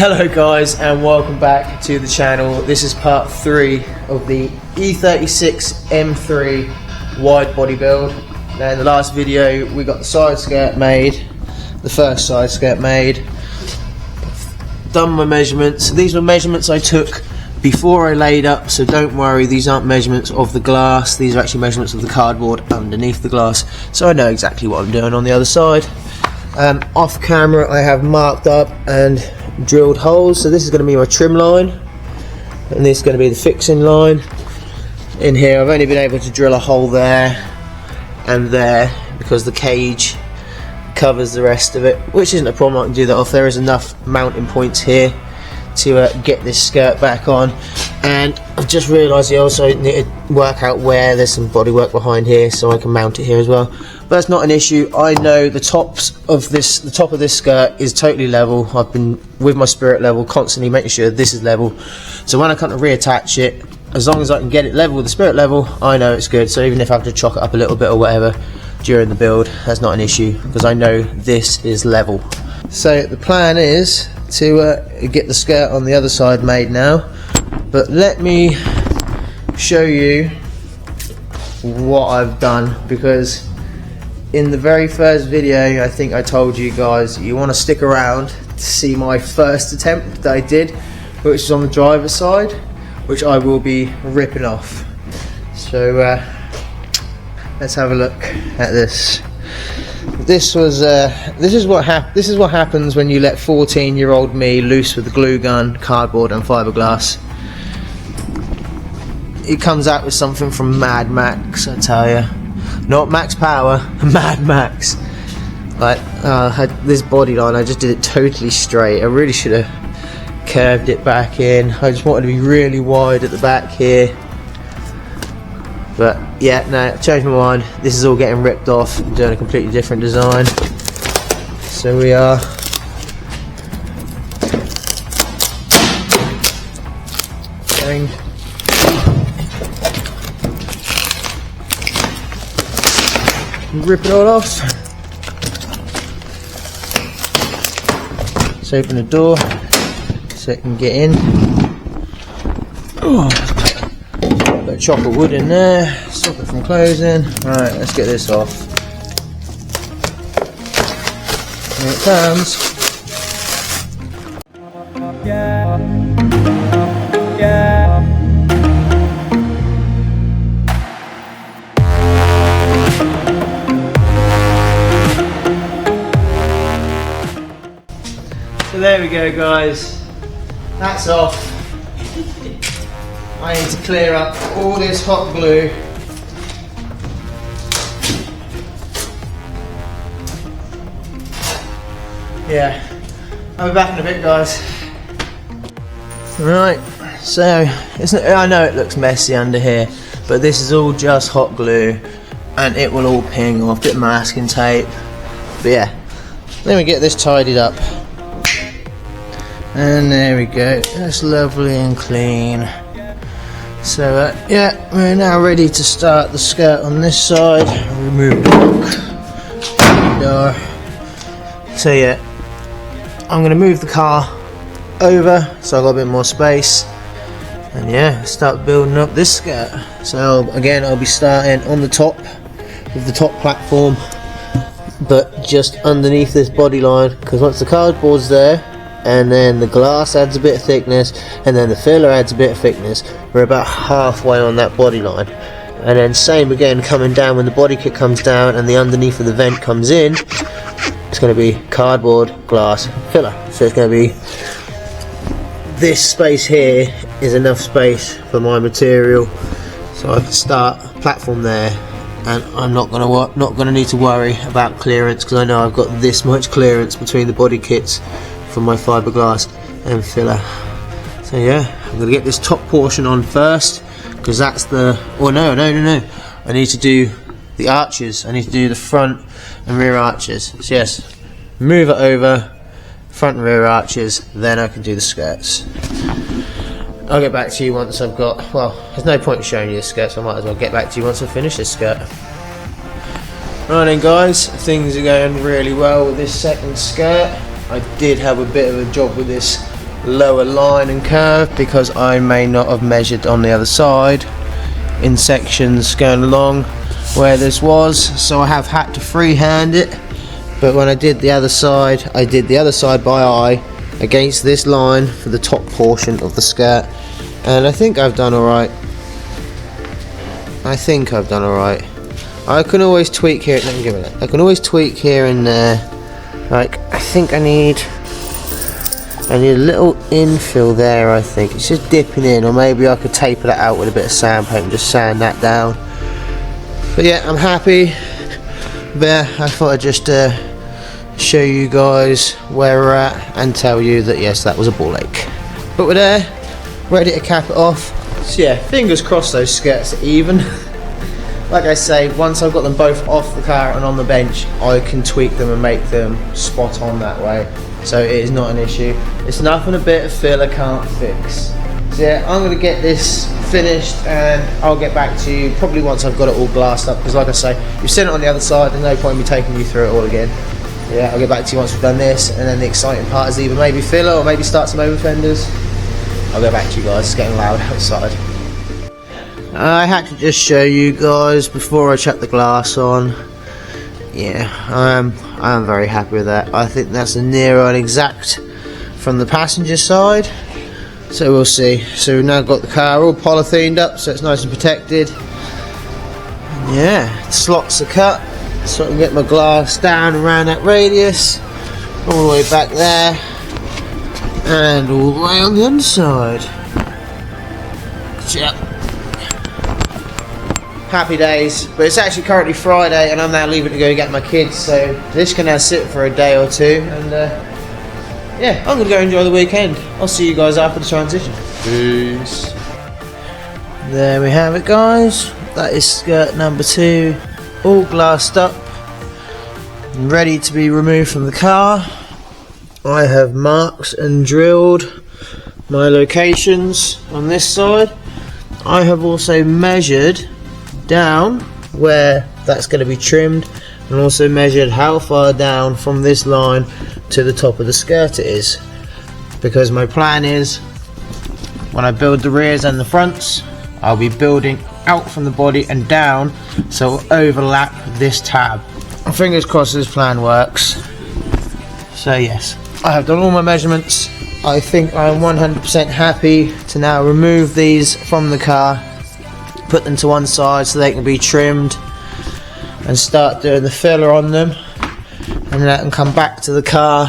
Hello guys and welcome back to the channel. This is part 3 of the E36 M3 wide body build. Now in the last video we got the side skirt made, the first side skirt made, done my measurements. These were measurements I took before I laid up, so don't worry, these aren't measurements of the glass, these are actually measurements of the cardboard underneath the glass, so I know exactly what I'm doing on the other side. Off camera I have marked up and drilled holes, so this is going to be my trim line and this is going to be the fixing line. In here I've only been able to drill a hole there and there because the cage covers the rest of it, which isn't a problem. I can do that off. There is enough mounting points here to get this skirt back on, and I've just realised I also need to work out where there's some bodywork behind here so I can mount it here as well, but that's not an issue. I know the top of this skirt is totally level. I've been with my spirit level constantly making sure this is level, so when I come to reattach it, as long as I can get it level with the spirit level, I know it's good. So even if I have to chalk it up a little bit or whatever during the build, that's not an issue because I know this is level. So the plan is to get the skirt on the other side made now, but let me show you what I've done, because in the very first video I think I told you guys you want to stick around to see my first attempt that I did, which is on the driver's side, which I will be ripping off. So let's have a look at this. This is what happens when you let 14-year-old me loose with the glue gun, cardboard and fiberglass. It comes out with something from Mad Max, I tell you. Not Max Power, Mad Max. Like this body line, I just did it totally straight. I really should have curved it back in. I just wanted to be really wide at the back here. But yeah, no, changed my mind. This is all getting ripped off. I'm doing a completely different design. So we are going rip it all off. Let's open the door so it can get in. Oh. Bit of chopper wood in there, stop it from closing. Right, let's get this off. Here it comes. So there we go guys, that's off. I need to clear up all this hot glue. Yeah, I'll be back in a bit guys. Right, so I know it looks messy under here, but this is all just hot glue and it will all ping off, bit of masking tape. But yeah, let me get this tidied up. And there we go, that's lovely and clean. So yeah, we're now ready to start the skirt on this side. Remove the door. So yeah, I'm going to move the car over so I've got a bit more space, and yeah, start building up this skirt. So again, I'll be starting on the top with the top platform, but just underneath this body line, because once the cardboard's there and then the glass adds a bit of thickness and then the filler adds a bit of thickness, we're about halfway on that body line. And then same again coming down when the body kit comes down and the underneath of the vent comes in, it's going to be cardboard, glass, filler. So it's going to be, this space here is enough space for my material, so I can start a platform there, and I'm not going to need to worry about clearance because I know I've got this much clearance between the body kits from my fiberglass and filler. So yeah, I'm going to get this top portion on first because that's the, oh no, I need to do the arches. I need to do the front and rear arches. So yes, move it over, front and rear arches, then I can do the skirts. I'll get back to you once I've got, well, there's no point in showing you the skirt, so I might as well get back to you once I finish this skirt. Right then guys, things are going really well with this second skirt. I did have a bit of a job with this lower line and curve because I may not have measured on the other side in sections going along where this was, so I have had to freehand it. But when I did the other side, I did the other side by eye against this line for the top portion of the skirt, and I think I've done alright. I can always tweak here. Let me give it that. I can always tweak here and there. Like, I think I need a little infill there. I think it's just dipping in, or maybe I could taper that out with a bit of sandpaper and just sand that down. But yeah, I'm happy there. I thought I'd just show you guys where we're at and tell you that yes, that was a ball ache. But we're there, ready to cap it off. So yeah, fingers crossed those skirts are even. Like I say, once I've got them both off the car and on the bench, I can tweak them and make them spot on that way. So it is not an issue. It's nothing a bit of filler can't fix. So yeah, I'm going to get this finished and I'll get back to you probably once I've got it all glassed up, because like I say, you've seen it on the other side, there's no point in me taking you through it all again. So yeah, I'll get back to you once we've done this, and then the exciting part is either maybe filler or maybe start some over fenders. I'll get back to you guys, it's getting loud outside. I had to just show you guys before I chuck the glass on. Yeah, I'm very happy with that. I think that's a near on exact from the passenger side. So we'll see. So we've now got the car all polythened up, so it's nice and protected. And yeah, the slots are cut, so I can get my glass down around that radius, all the way back there, and all the way on the underside. Yep. Happy days, but it's actually currently Friday and I'm now leaving to go get my kids, so this can now sit for a day or two, and yeah, I'm going to go enjoy the weekend. I'll see you guys after the transition. Peace. There we have it, guys. That is skirt number 2, all glassed up and ready to be removed from the car. I have marked and drilled my locations on this side. I have also measured down where that's going to be trimmed, and also measured how far down from this line to the top of the skirt it is, because my plan is when I build the rears and the fronts, I'll be building out from the body and down, so it'll overlap this tab. Fingers crossed this plan works. So yes, I have done all my measurements. I think I'm 100% happy to now remove these from the car, put them to one side so they can be trimmed, and start doing the filler on them, and then I can come back to the car,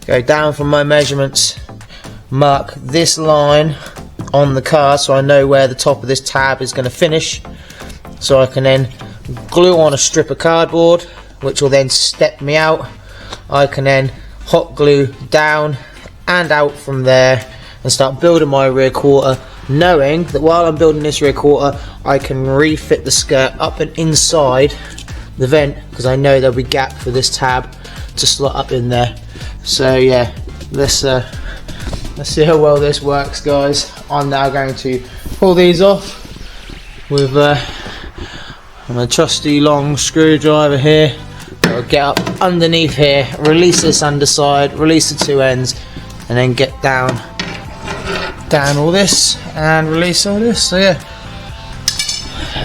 go down from my measurements, mark this line on the car so I know where the top of this tab is going to finish, so I can then glue on a strip of cardboard which will then step me out. I can then hot glue down and out from there and start building my rear quarter, knowing that while I'm building this rear quarter I can refit the skirt up and inside the vent, because I know there'll be gap for this tab to slot up in there. So yeah, let's see how well this works, guys. I'm now going to pull these off with my trusty long screwdriver here. I'll get up underneath here, release this underside, release the two ends, and then get down all this and release all this. So yeah,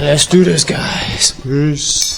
let's do this, guys. Peace.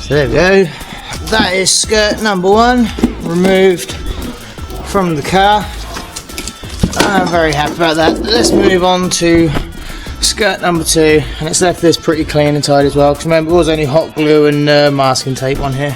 So there we go, that is skirt number 1 removed from the car. I'm very happy about that. Let's move on to skirt number 2, and let's left this pretty clean and tidy as well, because remember there was only hot glue and masking tape on here.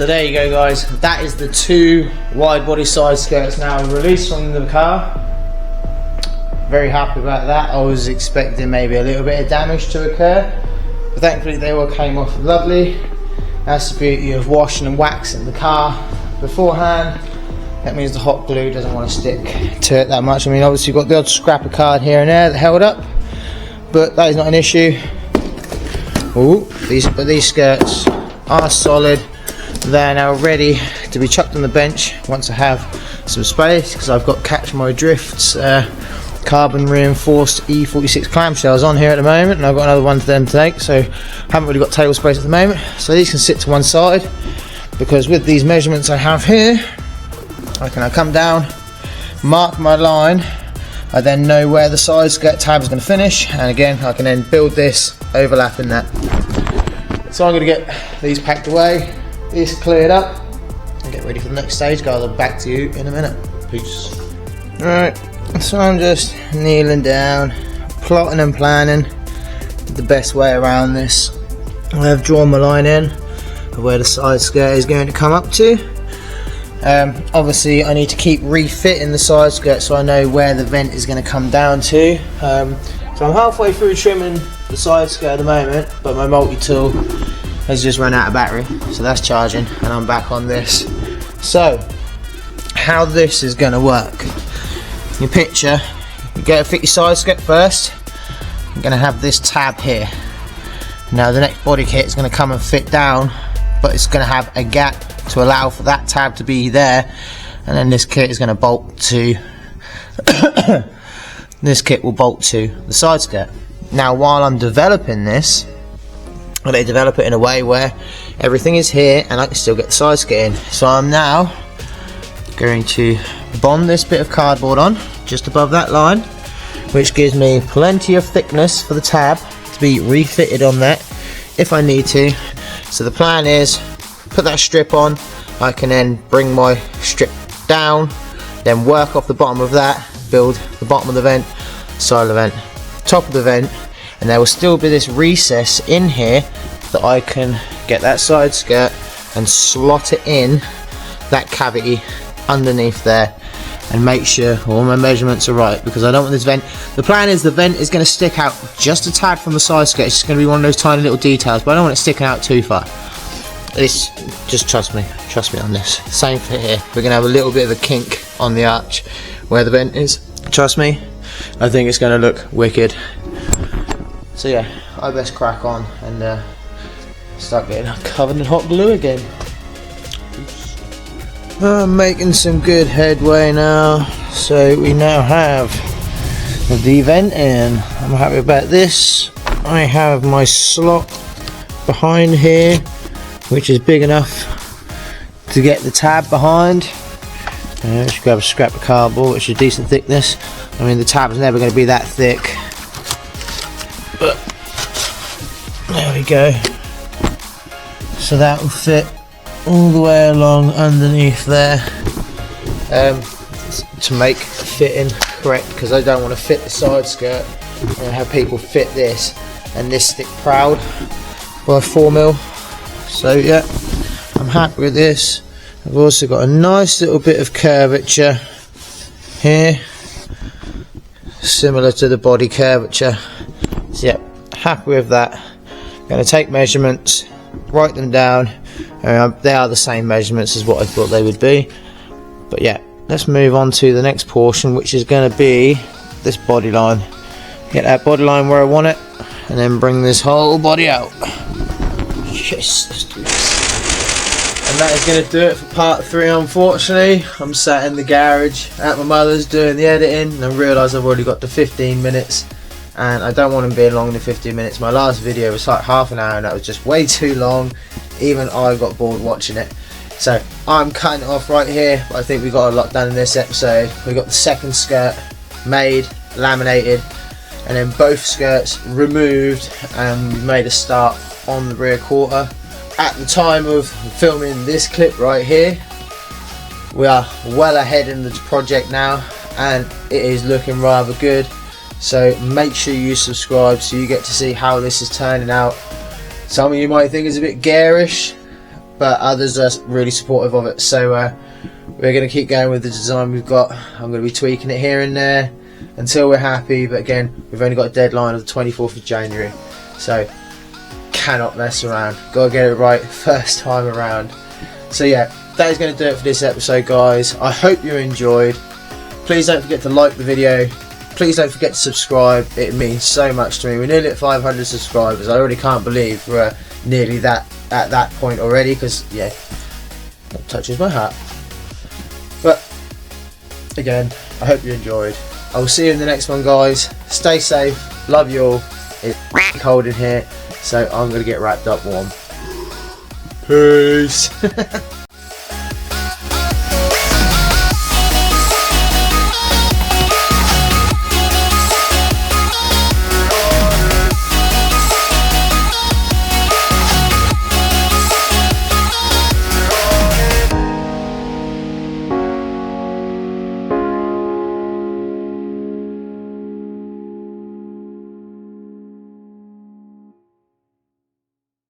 there you go guys, that is the 2 wide body side skirts now released from the car. Very happy about that. I was expecting maybe a little bit of damage to occur, but thankfully they all came off lovely. That's the beauty of washing and waxing the car beforehand. That means the hot glue doesn't want to stick to it that much. I mean, obviously you've got the odd scrapper card here and there that held up, but that is not an issue. Ooh, these skirts are solid. They're now ready to be chucked on the bench once I have some space, because I've got Catch My Drift's carbon reinforced E36 clamshells on here at the moment, and I've got another one to them to take, so haven't really got table space at the moment. So these can sit to one side, because with these measurements I have here, I can come down, mark my line, I then know where the side skirt tab is going to finish, and again I can then build this overlapping that. So I'm going to get these packed away, this cleared up, and get ready for the next stage, guys. I'll be back to you in a minute. Peace. Alright, so I'm just kneeling down, plotting and planning the best way around this. I have drawn my line in of where the side skirt is going to come up to. Obviously I need to keep refitting the side skirt so I know where the vent is going to come down to. So I'm halfway through trimming the side skirt at the moment, but my multi-tool has just run out of battery, so that's charging and I'm back on this. So how this is going to work, your picture, you go to fit your side skirt first. You're going to have this tab here. Now the next body kit is going to come and fit down, but it's going to have a gap to allow for that tab to be there, and then this kit is going to bolt to this kit will bolt to the side skirt. Now while I'm developing this, I develop it in a way where everything is here and I can still get the side skirt in. So I'm now going to bond this bit of cardboard on just above that line, which gives me plenty of thickness for the tab to be refitted on that if I need to. So the plan is, put that strip on, I can then bring my strip down, then work off the bottom of that, build the bottom of the vent, side of the vent, top of the vent, and there will still be this recess in here that I can get that side skirt and slot it in that cavity underneath there, and make sure all my measurements are right, because I don't want this vent, the plan is the vent is going to stick out just a tad from the side skirt. It's just going to be one of those tiny little details, but I don't want it sticking out too far. This, just trust me on this. Same for here, we're going to have a little bit of a kink on the arch where the vent is. Trust me, I think it's going to look wicked. So yeah, I best crack on and start getting covered in hot glue again. I'm making some good headway now, so we now have the vent in. I'm happy about this. I have my slot behind here, which is big enough to get the tab behind. Just grab a scrap of cardboard, which is decent thickness. I mean, the tab's never going to be that thick, but there we go. So that will fit all the way along underneath there, to make fitting correct, because I don't want to fit the side skirt and have people fit this and this stick proud by 4mm. So yeah, I'm happy with this. I've also got a nice little bit of curvature here, similar to the body curvature. So yeah, happy with that. I'm going to take measurements, write them down. They are the same measurements as what I thought they would be. But yeah, let's move on to the next portion, which is going to be this body line. Get that body line where I want it, and then bring this whole body out. Yes, let's do this. And that is going to do it for part 3, unfortunately. I'm sat in the garage at my mother's doing the editing, and I realise I've already got to 15 minutes. And I don't want to be longer than 15 minutes. My last video was like half an hour, and that was just way too long. Even I got bored watching it. So I'm cutting it off right here, but I think we got a lot done in this episode. We got the second skirt made, laminated, and then both skirts removed, and we made a start on the rear quarter. At the time of filming this clip right here, we are well ahead in the project now, and it is looking rather good. So make sure you subscribe so you get to see how this is turning out. Some of you might think it's a bit garish, but others are really supportive of it. So we're going to keep going with the design we've got. I'm going to be tweaking it here and there until we're happy, but again, we've only got a deadline of the 24th of January, so cannot mess around. Gotta get it right first time around. So yeah, that is going to do it for this episode, guys. I hope you enjoyed. Please don't forget to like the video. Please don't forget to subscribe. It means so much to me. We're nearly at 500 subscribers. I already can't believe we're nearly at that point already, because yeah, that touches my heart. But again, I hope you enjoyed. I will see you in the next one, guys. Stay safe. Love you all. It's cold in here, so I'm going to get wrapped up warm. Peace.